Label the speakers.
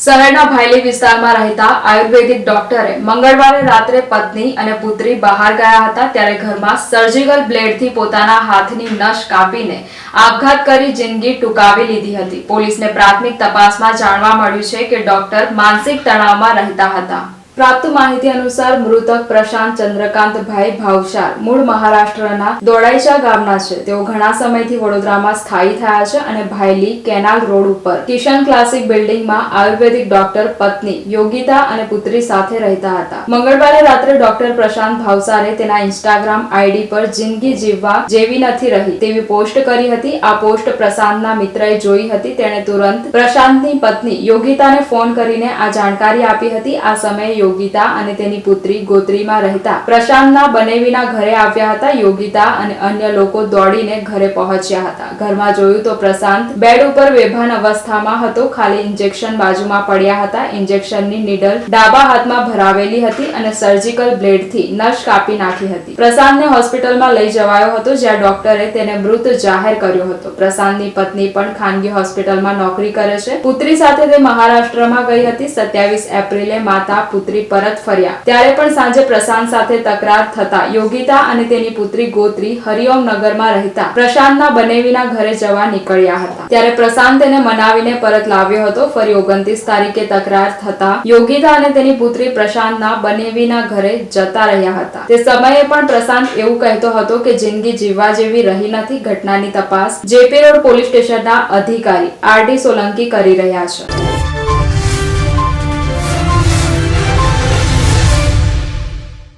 Speaker 1: શહેરના ભાયલી વિસ્તારમાં રહેતા આયુર્વેદિક ડોક્ટરે મંગળવારે રાત્રે પત્ની અને પુત્રી બહાર ગયા હતા ત્યારે ઘરમાં સર્જિકલ બ્લેડથી પોતાના હાથની નસ કાપીને આપઘાત કરી જિંદગી ટૂંકાવી લીધી હતી। પોલીસને પ્રાથમિક તપાસમાં જાણવા મળ્યું છે કે ડોક્ટર માનસિક તણાવમાં રહેતા હતા। પ્રાપ્ત માહિતી અનુસાર મૃતક પ્રશાંત ચંદ્રકાંતભાઈ ભાવસાર મૂળ મહારાષ્ટ્રના દોડાઈચા ગામના છે। તેઓ ઘણા સમયથી વડોદરામાં સ્થાયી થયા છે અને ભાયલી કેનાલ રોડ ઉપર કિશન ક્લાસિક બિલ્ડિંગમાં આયુર્વેદિક ડોક્ટર પત્ની યોગિતા અને પુત્રી સાથે રહેતા હતા। મંગળવારે રાત્રે ડોક્ટર પ્રશાંત ભાવસારે તેના ઇન્સ્ટાગ્રામ આઈડી પર જિંદગી જીવવા જેવી નથી રહી તેવી પોસ્ટ કરી હતી। આ પોસ્ટ પ્રશાંતના મિત્રએ જોઈ હતી। તેણે તુરંત પ્રશાંતની પત્ની યોગિતાને ફોન કરીને આ જાણકારી આપી હતી। આ સમયે યોગિતા અને તેની પુત્રી ગોત્રીમાં રહેતા પ્રશાંતના બનેવીના ઘરે આવ્યા હતા। યોગિતા અને અન્ય લોકો દોડીને ઘરે પહોંચ્યા હતા। ઘરમાં જોયું તો પ્રશાંત બેડ ઉપર બેભાન અવસ્થામાં હતો। ખાલી ઇન્જેક્શન બાજુમાં પડ્યા હતા। ઇન્જેક્શનની નીડલ ડાબા હાથમાં ભરાવેલી હતી અને સર્જિકલ બ્લેડથી નસ કાપી નાખી હતી। પ્રશાંતને હોસ્પિટલમાં લઈ જવાયો હતો જ્યાં ડોક્ટરે તેને મૃત જાહેર કર્યો હતો। પ્રશાંતની પત્ની પણ ખાનગી હોસ્પિટલમાં નોકરી કરે છે। પુત્રી સાથે તે મહારાષ્ટ્રમાં ગઈ હતી। 27 એપ્રિલે માતા પુત્રી પરત ફર્યા ત્યારે પણ સાંજે પ્રશાંત સાથે તકરાર થતા યોગિતા અને તેની પુત્રી ગોત્રી હરિઓમ નગરમાં રહેતા પ્રશાંતના બનેવીના ઘરે જવા નીકળ્યા હતા। ત્યારે પ્રશાંત તેને મનાવીને પરત લાવ્યો હતો। ફરી 29 તારીખે તકરાર થતા યોગિતા અને તેની પુત્રી પ્રશાંતના બનેવીના ઘરે જતા રહ્યા હતા। તે સમયે પણ પ્રશાંત એવું કહેતો હતો કે જિંદગી જીવવા જેવી રહી નથી। ઘટનાની તપાસ જેપી રોડ પોલીસ સ્ટેશનના અધિકારી આરડી સોલંકી કરી રહ્યા છે।